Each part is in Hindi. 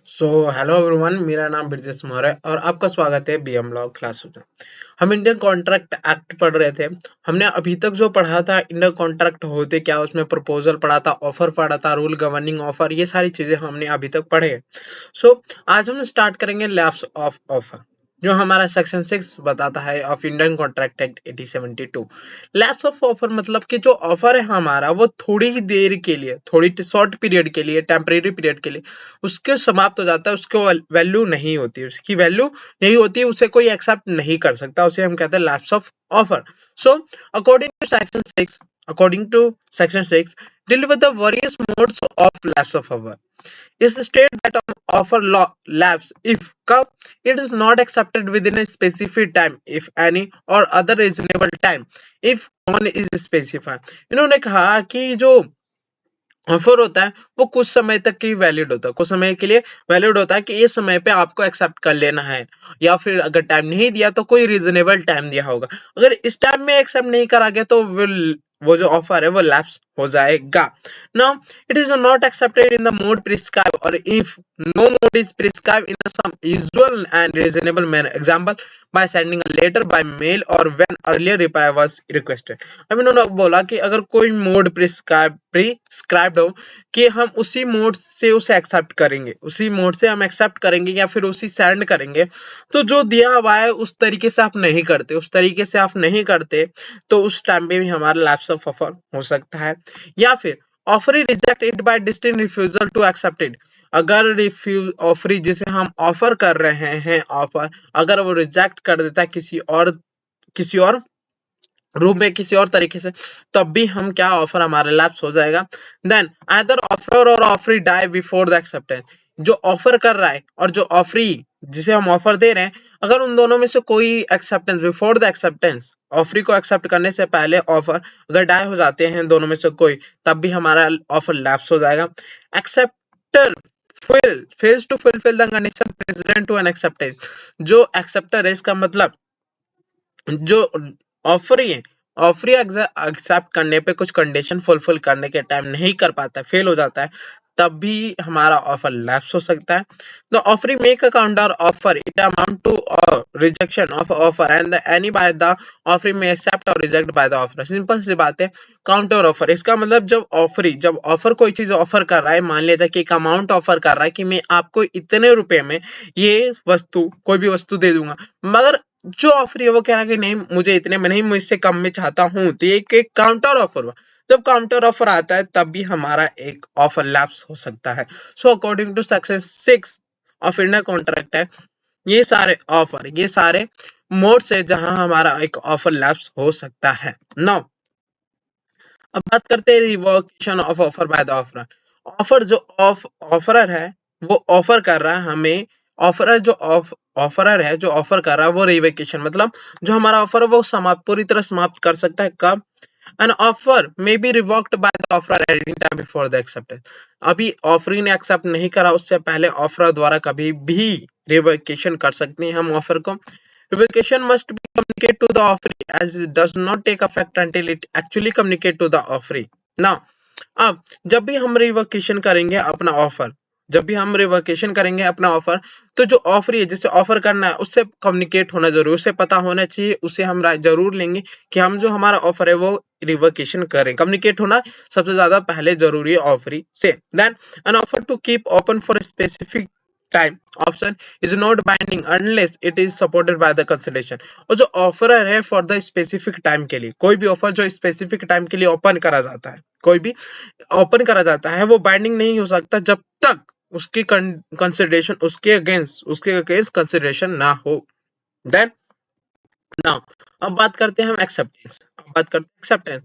सो हेलो एवरीवन, मेरा नाम ब्रजेश मौर्य है और आपका स्वागत है बीएम लॉ क्लास में। हम इंडियन कॉन्ट्रैक्ट एक्ट पढ़ रहे थे। हमने अभी तक जो पढ़ा था, इंडियन कॉन्ट्रैक्ट होते क्या, उसमें प्रपोजल पढ़ा था, ऑफर पढ़ा था, रूल गवर्निंग ऑफर, ये सारी चीजें हमने अभी तक पढ़े। आज हम स्टार्ट करेंगे लैप्स ऑफ ऑफर, जो हमारा सेक्शन 6 बताता है of Indian contract act 1872। Lapse of offer मतलब कि जो ऑफर है हमारा, वो थोड़ी ही देर के लिए, थोड़ी शॉर्ट पीरियड के लिए, टेम्परेरी पीरियड के लिए उसके समाप्त हो जाता है, उसको वैल्यू नहीं होती, उसकी वैल्यू नहीं होती, उसे कोई एक्सेप्ट नहीं कर सकता, उसे हम कहते हैं lapse of offer. So according to section 6, deal with the various modes of lapse of offer. Is state that an offer law lapse if it is not accepted within a specific time, if any, or other reasonable time, if one is specified। इन्होंने कहा कि जो ऑफर होता है वो कुछ समय तक की वैलिड होता है, कुछ समय के लिए वैलिड होता है कि इस समय पे आपको एक्सेप्ट कर लेना है, या फिर अगर टाइम नहीं दिया तो कोई रीजनेबल टाइम दिया होगा। अगर इस टाइम में एक्सेप्ट नहीं करा गया तो वो जो ऑफर है वो लैप्स हो जाएगा। Now it is not accepted in the mode prescribe, और if no mode is prescribe in some usual and reasonable manner, example by sending a letter by mail or when earlier reply was requested। अब इन्होंने बोला कि अगर कोई मोड प्रिस्क्राइब्ड हो कि हम उसी मोड से उसे एक्सेप्ट करेंगे, उसी मोड से हम एक्सेप्ट करेंगे या फिर उसी सेंड करेंगे, तो जो दिया हुआ है उस तरीके से आप नहीं करते, उस तरीके से आप नहीं करते, तो उस टाइम पे भी हमारा लैप्स ऑफ ऑफर हो सकता है। या फिर offer reject it by distinct refusal to accept it. अगर ऑफरी जिसे हम ऑफर कर रहे हैं ऑफर, अगर वो रिजेक्ट कर देता है किसी और रूप में, किसी और तरीके से, तब भी हम क्या, ऑफर हमारा लैप्स हो जाएगा। देन आइदर ऑफर और offeree die before the acceptance. जो ऑफर कर रहा है और जो ऑफरी जिसे हम ऑफर दे रहे हैं, अगर उन दोनों में से कोई acceptance before the acceptance, offeree को एक्सेप्ट करने से पहले ऑफर अगर डाई हो जाते हैं दोनों में से कोई, तब भी हमारा ऑफर लैप्स हो जाएगा। Acceptor fails to fulfil the condition precedent to an acceptance. जो एक्सेप्टर है, इसका मतलब जो ऑफरी है, ऑफरी एक्सेप्ट करने पे कुछ कंडीशन फुलफिल करने के टाइम नहीं कर पाता, फेल हो जाता है, तब भी हमारा ऑफर लैप्स हो सकता है। The offeree make a counter offer it amount to rejection of offer and any by the offeree में एक्सेप्ट और reject by the offer. Simple सी बात है, काउंटर ऑफर, इसका मतलब जब ऑफर कोई चीज ऑफर कर रहा है, मान लिया जाए कि एक अमाउंट ऑफर कर रहा है कि मैं आपको इतने रुपए में ये वस्तु, कोई भी वस्तु दे दूंगा, मगर जो ऑफर है वो कह रहा है कि नहीं, मुझे इतने में नहीं, मुझसे कम में चाहता हूं, तो एक काउंटर ऑफर हुआ। जब काउंटर ऑफर आता है तब भी हमारा एक ऑफर लैप्स हो सकता है। So according to section 6 of Indian contract है, ये सारे ऑफर, ये सारे मोड से जहां हमारा एक ऑफर लैप्स हो सकता है। नाउ अब बात करते हैं revocation of offer bye the offer. Offer जो ऑफरर है वो ऑफर कर रहा है हमें, ऑफरर है जो ऑफर कर रहा है वो रिवोकेशन, मतलब जो हमारा ऑफर है वो समाप्त, पूरी तरह समाप्त कर सकता है। कब? An offer may be revoked by the offeror at any time before the acceptance. अभी ऑफरी ने एक्सेप्ट नहीं करा, उससे पहले ऑफरर द्वारा कभी भी रिवोकेशन कर सकते हैं हम ऑफर को। Revocation must be communicated to the offeree as it does not take effect until it actually communicate to the offeree। Now, अब जब भी हम रिवोकेशन करेंगे अपना ऑफर, जब भी हम रिवोकेशन करेंगे अपना ऑफर, तो जो ऑफर है, जिसे ऑफर करना है, उससे कम्युनिकेट होना जरूरी, उसे पता होना चाहिए, उसे हम जरूर लेंगे कि हम जो हमारा ऑफर है वो रिवोकेशन करें। कम्युनिकेट होना सबसे ज्यादा पहले जरूरी है ऑफरी से। Then an offer to keep open for specific time option is not binding unless it is supported by the consideration. और जो ऑफर है फॉर द स्पेसिफिक टाइम के लिए, कोई भी ऑफर जो स्पेसिफिक टाइम के लिए ओपन करा जाता है, कोई भी ओपन करा जाता है, वो बाइंडिंग नहीं हो सकता जब तक उसकी कंसिडरेशन, उसके अगेंस्ट कंसिडरेशन ना हो। देन नाउ अब बात करते हैं हम एक्सेप्टेंस। अब बात करते हैं acceptance.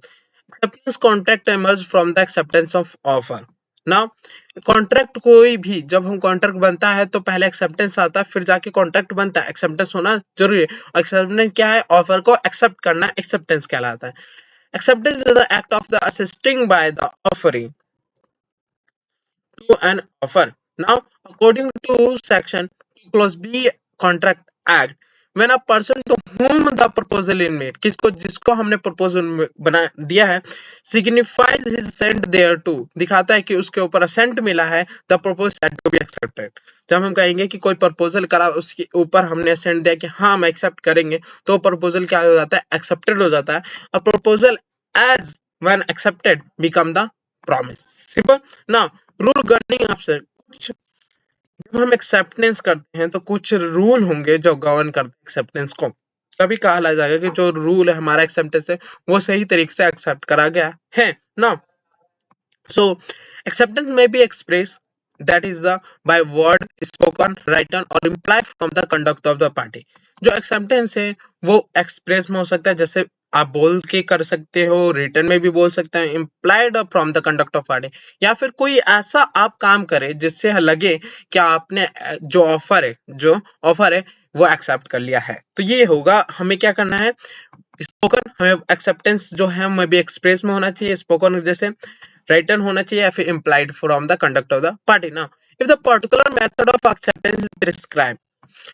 Acceptance contract emerge from the acceptance of offer. Now contract, कोई भी जब हम कॉन्ट्रैक्ट बनता है तो पहले एक्सेप्टेंस आता है, फिर जाके कॉन्ट्रैक्ट बनता है। एक्सेप्टेंस होना जरूरी है। एक्सेप्टेंस क्या है? ऑफर को एक्सेप्ट करना एक्सेप्टेंस कहलाता है। Acceptance is the act of the assisting by the offering to an offer। Now, according to section clause B Contract Act, when a person to whom the proposal is made, किसको जिसको हमने proposal बना दिया है, signifies his assent thereto, दिखाता है कि उसके ऊपर assent मिला है, the proposal had to be accepted। जब हम कहेंगे कि कोई proposal करा उसके ऊपर हमने assent दिया कि हाँ हम accept करेंगे, तो proposal क्या हो जाता है, accepted हो जाता है। A proposal as when accepted become the promise। Simple। Now rule governing officer, जब हम एक्सेप्टेंस करते हैं तो कुछ रूल होंगे जो गवर्न करते हैं एक्सेप्टेंस को, तभी कहा जाएगा कि जो रूल है हमारा एक्सेप्टेंस है वो सही तरीके से एक्सेप्ट करा गया है ना। सो एक्सेप्टेंस में be express that is the by word, spoken, written और imply from the conduct of the party. जो एक्सेप्टेंस है वो एक्सप्रेस में हो सकता है, जैसे आप बोल के कर सकते हो, रिटर्न में भी बोल सकते हैं, implied from the conduct of party, या फिर कोई ऐसा आप काम करे जिससे लगे कि आपने जो ऑफर है वो एक्सेप्ट कर लिया है। तो ये होगा, हमें क्या करना है, स्पोकन, हमें एक्सेप्टेंस जो है हमें भी एक्सप्रेस में होना चाहिए, स्पोकन जैसे रिटर्न होना चाहिए, या फिर implied from the conduct of the party. ना if the particular method of acceptance is prescribe,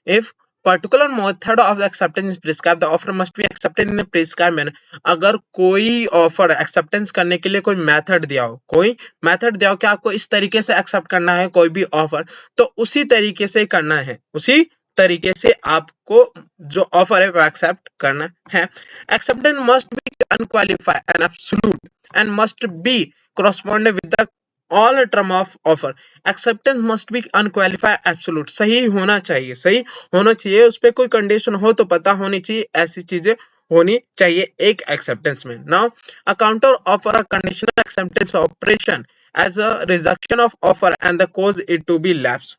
if particular method of the acceptance is prescribed, the offer must be accepted in a prescribed manner। अगर कोई ऑफर एक्सेप्टेंस करने के लिए कोई मेथड दिया हो कि आपको इस तरीके से एक्सेप्ट करना है कोई भी ऑफर, तो उसी तरीके से करना है, उसी तरीके से आपको जो ऑफर है वो एक्सेप्ट करना है। Acceptance must be unqualified and absolute and must be corresponding with the all term of offer। acceptance must be unqualified absolute, सही होना चाहिए, उस पर कोई कंडीशन हो तो पता होनी चाहिए, ऐसी चीजें होनी चाहिए एक एक्सेप्टेंस में। Now a counter offer a conditional acceptance operation as a rejection of offer and the cause it to be lapse.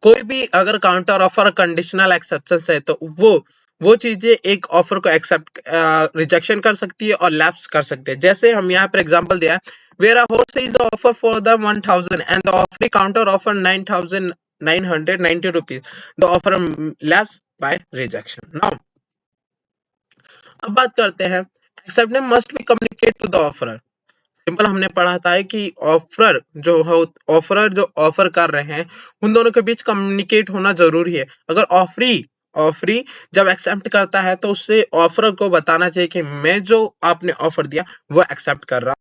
कोई भी अगर काउंटर ऑफर कंडीशनल एक्सेप्टेंस है तो वो चीजें एक ऑफर को एक्सेप्ट रिजेक्शन कर सकती है और लैप्स कर सकते हैं। जैसे हम यहाँ पर एग्जांपल दिया है, where a horse is offer for the 1000 and the offer counter offer 9990 rupees, the offer lapse by rejection। Now अब बात करते हैं, acceptance must be communicated to the offerer। Simple हमने पढ़ा था कि ऑफर जो ऑफर कर रहे हैं उन दोनों के बीच कम्युनिकेट होना जरूरी है। अगर ऑफरी जब एक्सेप्ट करता है तो उससे ऑफर को बताना चाहिए कि मैं जो आपने ऑफर दिया वो एक्सेप्ट कर रहा हूं।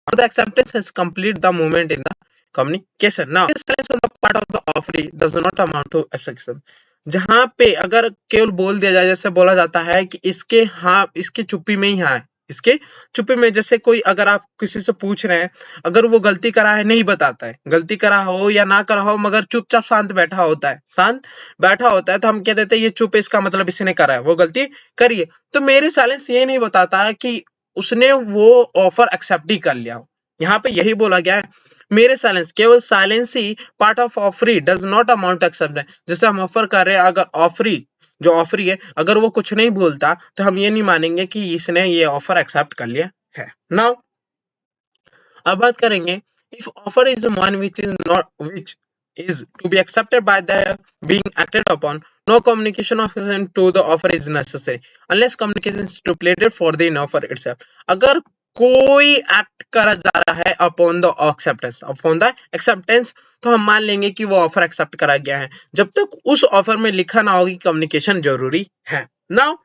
The acceptance has complete the movement in the communication। Now silence on the part of the offeree does not amount to acceptance। जहां पे अगर केवल बोल दिया जाए, जैसे बोला जाता है कि इसके चुप्पी में ही हाँ है, इसके चुप्पी में, जैसे कोई अगर आप किसी से पूछ रहे हैं, अगर वो गलती करा है नहीं बताता है, गलती करा हो या ना करा हो मगर चुपचाप शांत बैठा होता है, तो हम कह देते हैं ये चुप है, इसका मतलब इसने करा है, वो गलती करी है। तो मेरे साइलेंस ये नहीं बताता है कि उसने वो ऑफर एक्सेप्ट ही कर लिया हो। यहाँ पे यही बोला गया है, मेरे साइलेंस, केवल साइलेंस ही part of offeree does not amount accept. जैसे हम ऑफर कर रहे हैं, अगर ऑफरी है अगर वो कुछ नहीं बोलता तो हम ये नहीं मानेंगे कि इसने ये ऑफर एक्सेप्ट कर लिया है। नाउ अब बात करेंगे, if offer is one which is to be accepted by the being acted upon, no communication of consent to the offer is necessary unless communication is stipulated for the offer itself। अगर कोई एक्ट करा जा रहा है अपॉन द एक्सेप्टेंस तो हम मान लेंगे कि वो ऑफर एक्सेप्ट करा गया है, जब तक उस ऑफर में लिखा ना होगी कम्युनिकेशन जरूरी है। Now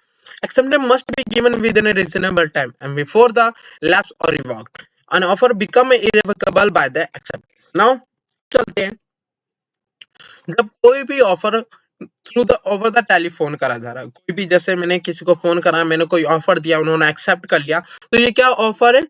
acceptance must be given within a reasonable time and before the lapse or revoked an offer become irrevocable by the acceptance। Now चलते हैं, जब कोई भी ऑफर ओवर द टेलीफोन करा जा रहा है, कोई भी, जैसे मैंने किसी को फोन करा, मैंने कोई ऑफर दिया, उन्होंने एक्सेप्ट कर लिया, तो ये क्या ऑफर है,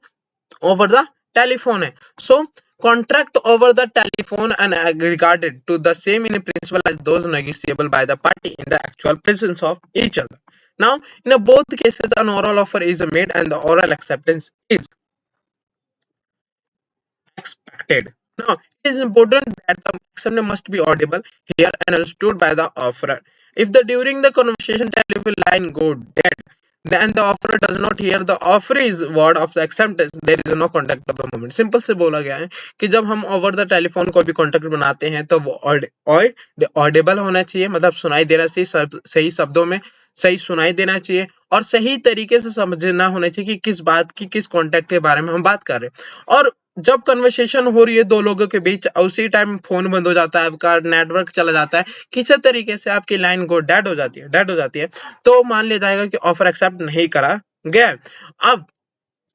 ओवर द टेलीफोन है। सो contract over the telephone and regarded to the same in principle as those negotiable by the party in the actual presence of each other। Now in both cases an oral offer is made and the oral acceptance is expected। Now it is important that the acceptance must be audible here and understood by the offerer। If the during the conversation telephone line go dead then the offerer does not hear the offeree's word of the acceptance, there is no contact of the moment। Simple से बोला गया है कि जब हम ओवर द टेलीफोन कोई भी कॉन्टेक्ट बनाते हैं तो वो ऑडिबल होना चाहिए, मतलब सुनाई देना चाहिए, सही शब्दों में सही सुनाई देना चाहिए और सही तरीके से समझना होना चाहिए कि किस बात की, किस कॉन्टेक्ट के बारे में हम बात कर रहे हैं। और जब कन्वर्सेशन हो रही है दो लोगों के बीच, उसी टाइम फोन बंद हो जाता है आपका, नेटवर्क चला जाता है, किसी तरीके से आपकी लाइन को डेड हो जाती है, तो मान लिया जाएगा कि ऑफर एक्सेप्ट नहीं करा गया है। अब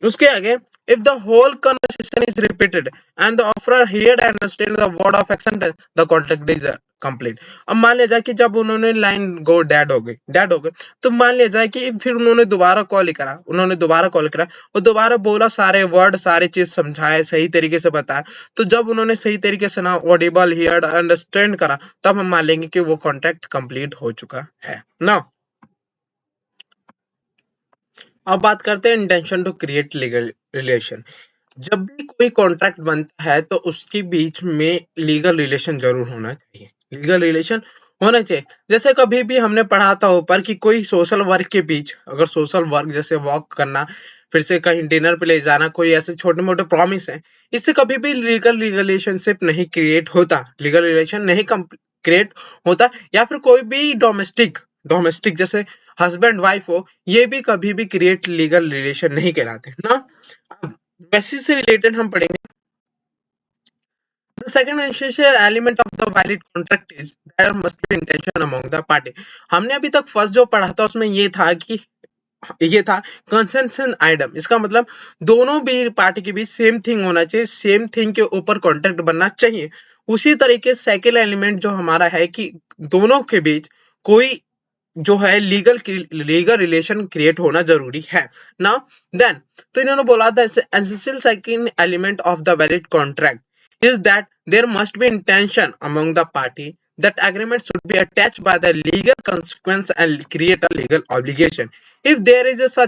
उसके आगे, if the whole conversation is repeated and the offerer heard and understand the word of acceptance, the contract is complete। अब मान लिया जाए कि जब उन्होंने लाइन गो डेड हो गई, तो मान लिया जाए कि फिर उन्होंने दोबारा कॉल करा और दोबारा बोला, सारे वर्ड सारी चीज समझाए, सही तरीके से बताया। तो जब उन्होंने सही तरीके से ना ऑडिबल हियर्ड अंडरस्टैंड करा, तब हम मान लेंगे कि वो कॉन्ट्रैक्ट कंप्लीट हो चुका है ना। अब बात करते हैं intention to create legal relation. जब भी कोई कॉन्ट्रैक्ट बनता है तो उसके बीच में लीगल रिलेशन जरूर होना चाहिए, लीगल रिलेशन होना चाहिए। जैसे कभी भी हमने पढ़ा था ऊपर कि कोई सोशल वर्क के बीच, अगर सोशल वर्क जैसे वॉक करना, फिर से कहीं डिनर पे ले जाना, कोई ऐसे छोटे मोटे प्रॉमिस है, इससे कभी भी लीगल रिलेशनशिप नहीं क्रिएट होता, लीगल रिलेशन नहीं क्रिएट होता। या फिर कोई भी डोमेस्टिक डोमेस्टिक जैसे हस्बैंड वाइफ हो, ये भी कभी भी क्रिएट लीगल रिलेशन नहीं कहलाते ना। अब वैसे से रिलेटेड हम पढ़ेंगे। The second essential element of the valid contract is there must be intention among the party। हमने अभी तक फर्स्ट जो पढ़ा था उसमें ये था कंसेंशन आइटम। इसका मतलब दोनों भी पार्टी के बीच सेम थिंग होना चाहिए, सेम थिंग के ऊपर कॉन्ट्रैक्ट बनना चाहिए। उसी तरीके सेकेंड एलिमेंट जो हमारा है कि दोनों के बीच कोई जो है लीगल रिलेशन क्रिएट होना जरूरी है ना। देन तो इन्होंने बोला था essential second element of the valid contract is that there must be intention among the party that agreement should be attached by the legal consequence and create a legal obligation। If there is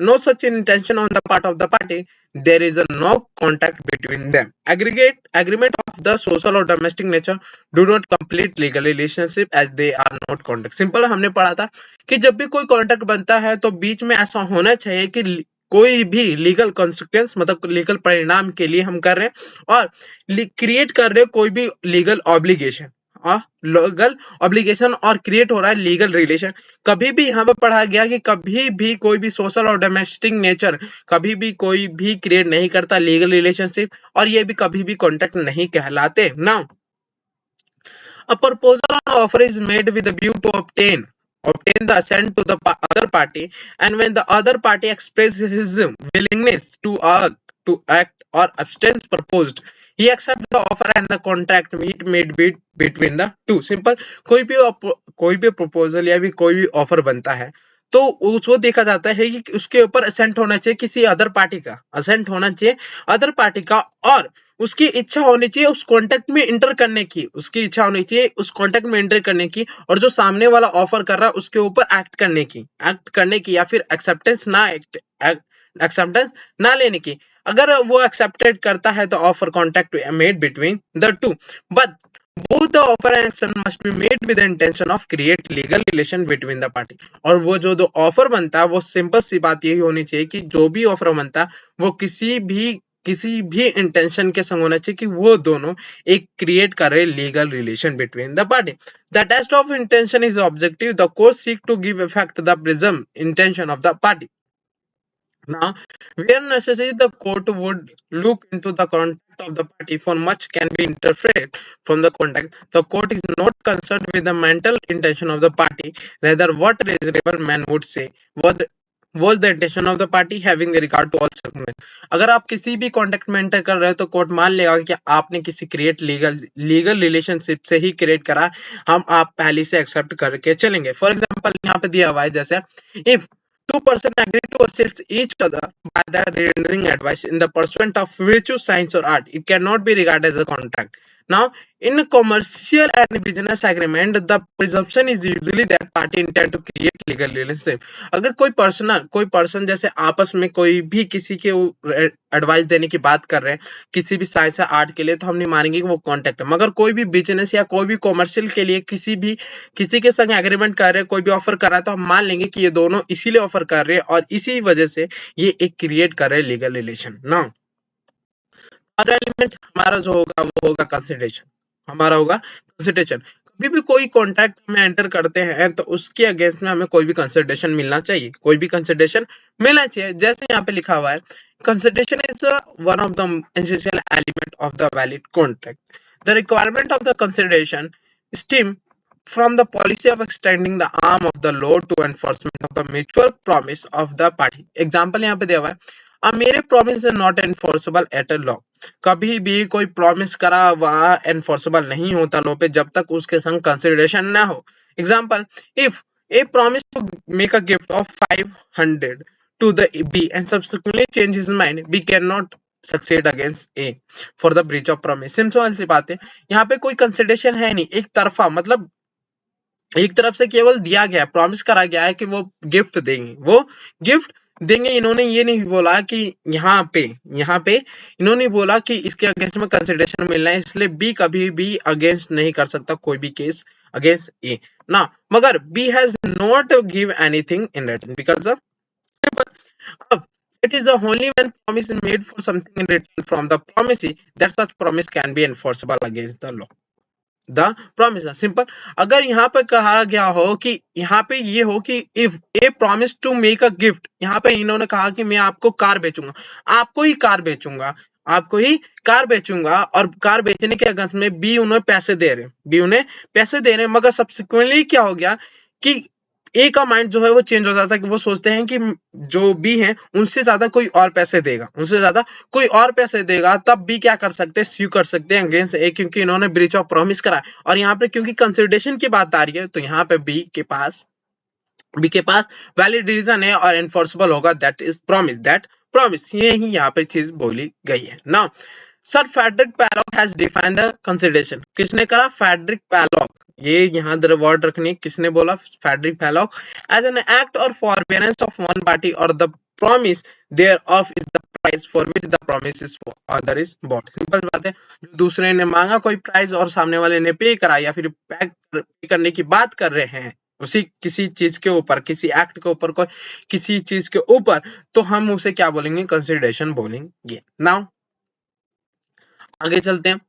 no such intention on the part of the party, there is no contract between them। Agreement of the social or domestic nature do not complete legal relationship as they are not contract। Simple हमने पढ़ा था कि जब भी कोई कॉन्ट्रैक्ट बनता है तो बीच में ऐसा होना चाहिए कि कोई भी लीगल कॉन्सिक्वेंस मतलब लीगल परिणाम के लिए हम कर रहे हैं और क्रिएट कर रहे हैं कोई भी लीगल ऑब्लिगेशन और क्रिएट हो रहा है लीगल रिलेशन। कभी भी यहाँ पे पढ़ा गया कि कभी भी कोई भी सोशल और डोमेस्टिक नेचर कभी भी कोई भी क्रिएट नहीं करता लीगल रिलेशनशिप, और ये भी कभी भी कॉन्ट्रैक्ट नहीं कहलाते ना। A proposal or offer is made with a view to obtain the assent to the other party, and when the other party expresses his willingness to act or abstains proposed, he accepts the offer and the contract made between the two। Simple, कोई भी proposal या भी कोई भी ऑफर बनता है तो उसको देखा जाता है कि उसके ऊपर असेंट होना चाहिए किसी अदर पार्टी का, असेंट होना चाहिए अदर पार्टी का, और उसकी इच्छा होनी चाहिए उस कॉन्टेक्ट में इंटर करने की, उसकी इच्छा होनी चाहिए उस कॉन्टेक्ट में इंटर करने की, और जो सामने वाला ऑफर कर रहा है उसके ऊपर एक्ट करने की या फिर एक्सेप्टेंस ना लेने की। अगर वो एक्सेप्टेड करता है तो offer contract made between the two, but both the offer and accept must be made with the intention of create legal relation between the party। और वो जो ऑफर बनता है वो सिंपल सी बात यही होनी चाहिए कि जो भी ऑफर बनता है वो किसी भी इंटेंशन के संग होना चाहिए कि वो दोनों एक क्रिएट करे legal relation between the party. The test of intention is objective, the court seek to give effect the presumed intention of the party. Now, where necessary, the court would look into the conduct of the party, for much can be interpreted from the conduct। The court is not concerned with the mental intention of the party, rather what reasonable man would say was the intention of the party having regard to all circumstances। अगर आप किसी भी कॉन्टेक्ट में एंटर कर रहे हो तो कोर्ट मान लेगा कि आपने किसी लीगल रिलेशनशिप से ही क्रिएट करा, आप पहले से एक्सेप्ट करके चलेंगे। फॉर एग्जाम्पल यहाँ पे दिया हुआ है जैसे if two persons agree to assist each other by the rendering advice in the pursuit of virtue, science or art, it cannot be regarded as a contract। Now, in commercial and business agreement, the presumption is usually that party intend to create legal relationship। अगर कोई पर्सन जैसे आपस में कोई भी किसी के एडवाइस देने की बात कर रहे हैं किसी भी साइंस या आर्ट के लिए, तो हम नहीं मानेंगे कि वो कॉन्टेक्ट है। मगर कोई भी बिजनेस या कोई भी कॉमर्शियल के लिए किसी के संग एग्रीमेंट कर रहे हैं, कोई भी ऑफर कर रहा है, तो हम मान लेंगे कि ये दोनों इसीलिए ऑफर कर रहे हैं और इसी वजह से ये एक क्रिएट कर रहे हैं लीगल रिलेशन ना। एलिमेंट हमारा जो होगा वो होगा कंसिडरेशन, हमारा होगा कंसिडरेशन। भी कोई कॉन्ट्रैक्ट में एंटर करते हैं तो उसके अगेंस्ट में हमें कोई भी कंसिडरेशन मिलना चाहिए, कोई भी कंसिडरेशन मिलना चाहिए। जैसे यहाँ पे लिखा हुआ है, consideration is one of the essential element of the valid contract. The requirement of the consideration stem from the policy of extending the arm of the law to enforcement of the mutual promise of the party। Example यहाँ पे दिया हुआ है, अब मेरे promise is not enforceable at a law। कभी भी कोई promise करा हुआ enforceable नहीं होता law पे जब तक उसके संग consideration ना हो। Example, if a promise to make a gift of 500 to the B and subsequently change his mind, B cannot succeed against A for the breach of promise। Simple सी बात है, यहाँ पे कोई कंसिडरेशन है नहीं, एक तरफा, मतलब एक तरफ से केवल दिया गया, प्रॉमिस करा गया है कि वो गिफ्ट देंगे, वो गिफ्ट देंगे। इन्होंने ये नहीं बोला कि यहाँ पे इन्होंने बोला कि इसके अगेंस्ट में कंसिडरेशन मिलना है, इसलिए बी कभी भी अगेंस्ट नहीं कर सकता कोई भी केस अगेंस्ट ए ना, मगर B has not give anything in return because अब it is only when promise is made for something in return from the promisee that such promise can be enforceable against the law। The promise simple, अगर यहाँ पे कहा गया हो कि यहाँ पे ये हो कि if A promise to make a gift, यहाँ पे इन्होंने कहा कि मैं आपको कार बेचूंगा, आपको ही कार बेचूंगा, आपको ही कार बेचूंगा, और कार बेचने के अगेंस्ट में बी उन्हें पैसे दे रहे, मगर सब्सिक्वेंटली क्या हो गया कि ए का माइंड जो है वो चेंज हो जाता है कि वो सोचते हैं कि जो बी है उनसे ज्यादा कोई और पैसे देगा, तब बी क्या कर सकते हैं, स्यू कर सकते हैं अगेंस्ट ए, क्योंकि इन्होंने ब्रीच ऑफ प्रॉमिस करा। और यहाँ पे क्योंकि कंसिडरेशन की बात आ रही है तो यहाँ पे बी के पास वैलिड रीजन है और एनफोर्सेबल होगा, दैट इज प्रॉमिस, ये ही यहाँ पे चीज बोली गई है। Now sir Frederick Pollock has defined the consideration. किसने करा? Frederick Pollock. ये यहाँ वर्ड रखनी, किसने बोला? Frederick Pollock. As an act और फॉरबेरेंस ऑफ वन पार्टी और the promise thereof is the price for which the promise is other is bought. Simple बात है, दूसरे ने मांगा कोई प्राइस और सामने वाले ने पे करा या फिर पे करने की बात कर रहे हैं उसी किसी चीज के ऊपर, किसी एक्ट के ऊपर, कोई किसी चीज के ऊपर, तो हम उसे क्या बोलेंगे? कंसिडरेशन बोलेंगे। नाउ आगे चलते हैं।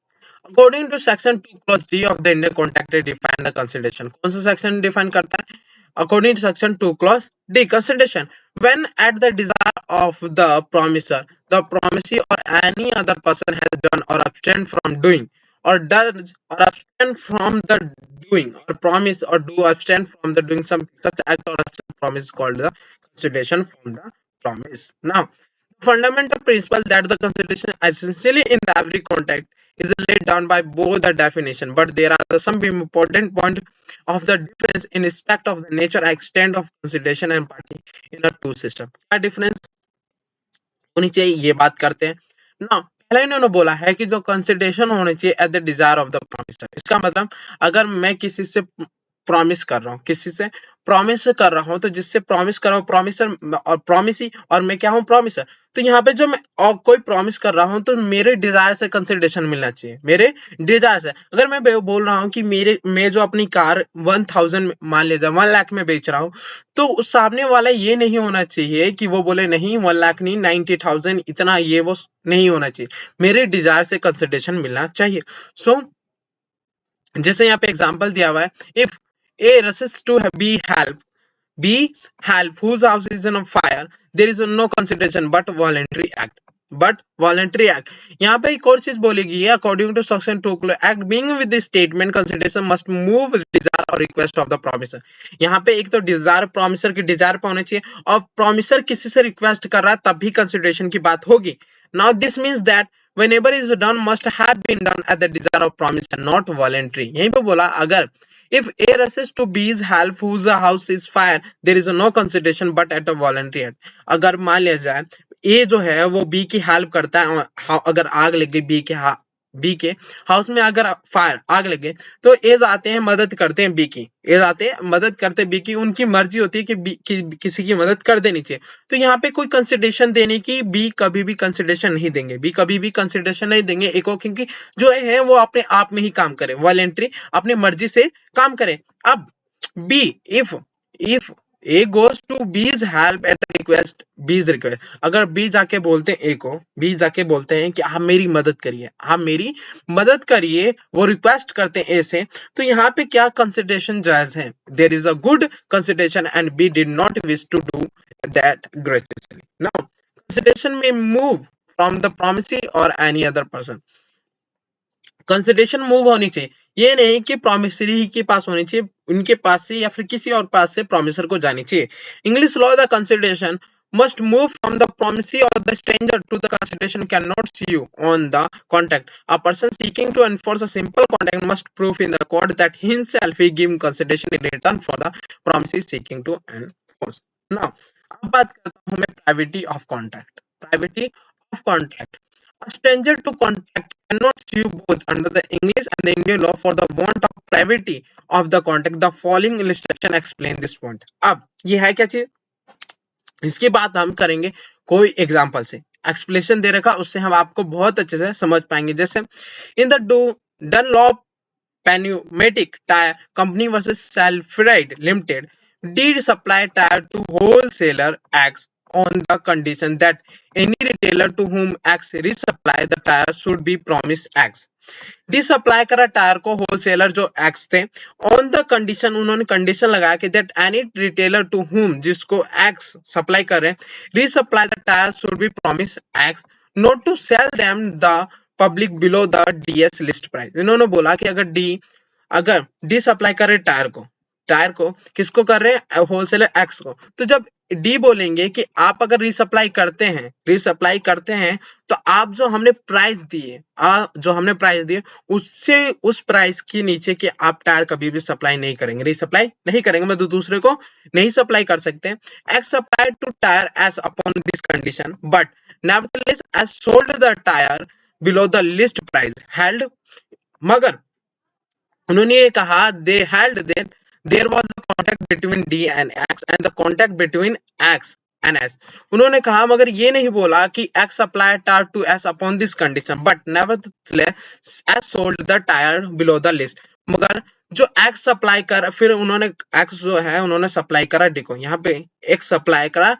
According to section 2 clause D of the Indian contract define the consideration. कौन सा सेक्शन डिफाइन करता है? According to section 2 clause D, consideration when at the desire of the promisor the promisee और any other person has done और abstained from doing or does or abstain from the doing or promise or do abstain from the doing some such act or promise called the consideration from the promise। Now fundamental principle that the consideration essentially in the every contract is laid down by both the definition, but there are some important point of the difference in respect of the nature and extent of consideration and party in a two system। क्या difference होनी चाहिए ये बात करते हैं ना। पहले इन्होंने बोला है कि जो कंसिडरेशन होनी चाहिए eight the desire of the promiser. इसका मतलब अगर मैं किसी से प्रॉमिस कर रहा हूं, तो जिससे प्रॉमिस कर रहा हूं प्रॉमिसर और प्रॉमिसी, और मैं क्या हूं? प्रॉमिसर। तो यहाँ पे जो मैं और कोई प्रॉमिस कर रहा हूं तो मेरे डिजायर से कंसिडरेशन मिलना चाहिए, मेरे डिजायर से। अगर मैं बोल रहा हूं कि मैं जो अपनी कार 1000 मान लीजिए 1 लाख में बेच रहा हूं, तो सामने वाला ये नहीं होना चाहिए कि वो बोले नहीं 1 लाख नहीं 90,000 इतना, ये वो नहीं होना चाहिए, मेरे डिजायर से कंसिडरेशन मिलना चाहिए। सो जैसे यहाँ पे एग्जांपल दिया हुआ है, if A rushes to B's help whose house is on fire, there is no consideration but voluntary act। यहाँ पे एक और चीज बोलेगी, according to section 2 act being with the statement consideration must move with desire or request of the promiser। यहाँ पे एक तो डिजायर प्रॉमिसर की डिजायर पे होना चाहिए और प्रॉमिसर किसी से रिक्वेस्ट कर रहा है तब भी कंसिडरेशन की बात होगी। Now this means that whenever is done must have been done at the desire of promiser, not voluntary। यहीं पे बोला अगर if A rushes to B's help whose house is fire, there is no consideration but at a voluntary act। अगर मान लिया जाए A जो है वो B की हेल्प करता है, अगर आग लग गई बी के हाउस में, अगर फायर आग लगे तो ए आते हैं मदद करते हैं बी की, उनकी मर्जी होती है कि किसी की मदद कर देनी चाहिए। तो यहाँ पे कोई कंसिडरेशन देने की बी कभी भी कंसिडरेशन नहीं देंगे एक और, क्योंकि जो है वो अपने आप में ही काम करे, वॉलेंट्री अपनी मर्जी से काम करे। अब B if A goes to B's help at the request B's request। अगर B जाके बोलते हैं A को, B जाके बोलते हैं कि आप मेरी मदद करिए, आप मेरी मदद करिए, वो रिक्वेस्ट करते हैं A से, तो यहाँ पे क्या कंसिडरेशन जायज है? There is a good consideration and B did not wish to do that graciously। Now consideration may move from the promisee or any other person। Consideration move होनी चाहिए, ये नहीं कि प्रोमिसरी ही के पास होनी चाहिए, उनके पास से या फिर किसी और पास से प्रोमिसर को जानी चाहिए। English law the consideration must move from the promisee or the stranger to the consideration cannot sue on the contract। A person seeking to enforce a simple contract must prove in the court that himself he give consideration in return for the promisee seeking to enforce। Now अब बात करता हूं मैं privity of contract. Privity of contract, a stranger to contract cannot sue both under the English and the Indian law for the want of privacy of the contract। The following illustration explain this point। अब ये है क्या चीज, इसकी बात हम करेंगे कोई एग्जांपल से। एक्सप्लेनेशन दे रखा, उससे हम आपको बहुत अच्छे से समझ पाएंगे। जैसे in the Dunlop pneumatic tire company versus Salford Limited, did supply tire to wholesaler X on the condition that any retailer to whom X resupply the tire should be promised X। D supply करा टायर को होलसेलर जो एक्स थे, ऑन द कंडीशन, उन्होंने कंडीशन लगाया कि that any retailer to whom, जिसको एक्स सप्लाई कर रहे हैं, resupply the tyre should be promise X, not to sell them the public below the DS list price. इन्होंने बोला कि अगर डी सप्लाई करे टायर को किसको कर रहे हैं? होलसेलर एक्स को। तो जब डी बोलेंगे कि आप अगर रीसप्लाई करते हैं तो आप जो हमने प्राइस दिए उससे, उस प्राइस के नीचे कि आप टायर कभी भी सप्लाई नहीं करेंगे, रीसप्लाई नहीं करेंगे, मतलब दूसरे को नहीं सप्लाई कर सकते। X supply to tyre as upon this condition but nevertheless as sold the tyre below the list price held. मगर उन्होंने ये कहा they held then there was a contact between D and X and the contact between X and S। उन्होंने कहा मगर ये नहीं बोला कि X supplied tire to S upon this condition but nevertheless S sold the tire below the list। मगर जो X सप्लाई कर, फिर उन्होंने X जो है उन्होंने सप्लाई करा D को, यहाँ पे X सप्लाई करा,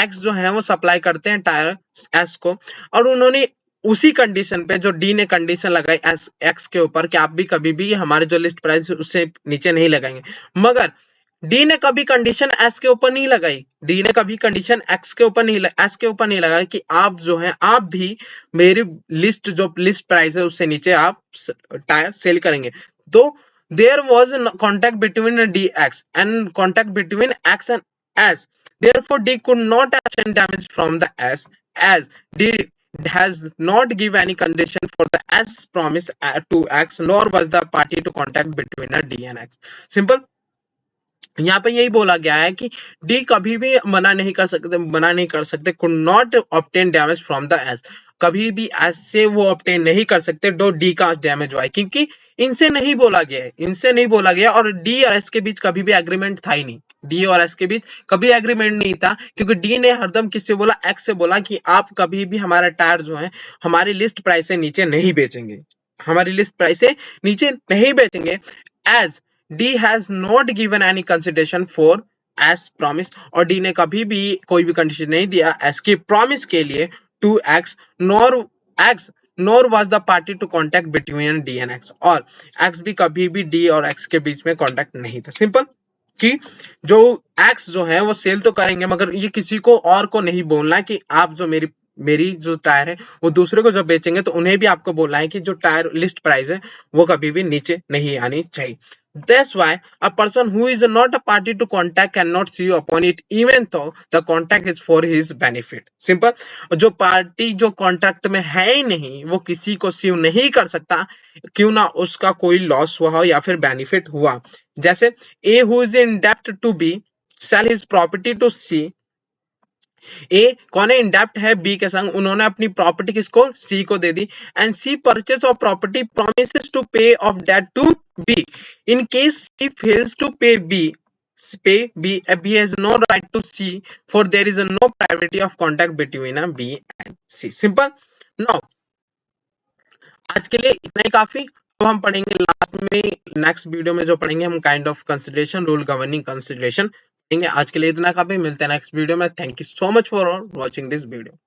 X जो है वो सप्लाई करते हैं टायर S को, और उन्होंने उसी कंडीशन पे जो डी ने कंडीशन लगाई एक्स के ऊपर कि आप भी कभी भी हमारे जो लिस्ट प्राइस उससे नीचे नहीं लगाएंगे, मगर डी ने कभी कंडीशन एस के ऊपर नहीं लगाई, डी ने कभी कंडीशन एक्स के ऊपर नहीं एस के ऊपर नहीं लगाई कि आप जो है आप भी मेरी लिस्ट प्राइस है उससे नीचे आप टायर सेल करेंगे। तो there was contact between D X and contact between X and S, therefore D could not obtain damage from the S as D has not give any condition for the S promise to X nor was the party to contact between a D and X। Simple यहाँ पे यही बोला गया है कि डी कभी भी मना नहीं कर सकते could not obtain damage from the S, कभी भी एस से वो ऑब्टेन नहीं कर सकते दो डी का डैमेज हुआ है, क्योंकि इनसे नहीं बोला गया और डी और एस के बीच कभी भी एग्रीमेंट था ही नहीं, डी और एस के बीच कभी एग्रीमेंट नहीं था, क्योंकि डी ने हरदम किससे बोला? एक्स से बोला कि आप कभी भी हमारा टायर जो है हमारी लिस्ट प्राइस से नीचे नहीं बेचेंगे, as D has not given any consideration for as promise, और D ने कभी भी कोई भी कंडीशन नहीं दिया S की प्रॉमिस के लिए to X nor was the party to contact between D and X, और X भी कभी भी D और X के बीच में कॉन्टैक्ट नहीं था। सिंपल कि जो X जो है वो सेल तो करेंगे, मगर ये किसी को और को नहीं बोलना कि आप जो मेरी जो टायर है वो दूसरे को जब बेचेंगे तो उन्हें भी आपको बोलना है कि जो टायर लिस्ट प्राइस है वो कभी भी नीचे नहीं आनी चाहिए। That's why a person who is not a party to contract cannot sue upon it even though the contract is for his benefit। Simple, जो पार्टी जो कॉन्ट्रैक्ट में है ही नहीं वो किसी को स्यू नहीं कर सकता क्यों ना उसका कोई लॉस हुआ हो या फिर बेनिफिट हुआ। जैसे A who is in debt to B sell his property to C। ए कौन है? इंडेप्ट है बी के संग, उन्होंने अपनी प्रॉपर्टी किसको? सी को दे दी, and C purchase of property promises to pay off debt to B. In case C fails to pay B has no right to C for there is no privacy of contact between B and C। Simple. Now आज के लिए इतना ही काफी। अब हम पढ़ेंगे लास्ट में, नेक्स्ट वीडियो में जो पढ़ेंगे हम kind of consideration, rule governing consideration ठीक है, आज के लिए इतना काफी, मिलते हैं नेक्स्ट वीडियो में। Thank you so much for watching this video.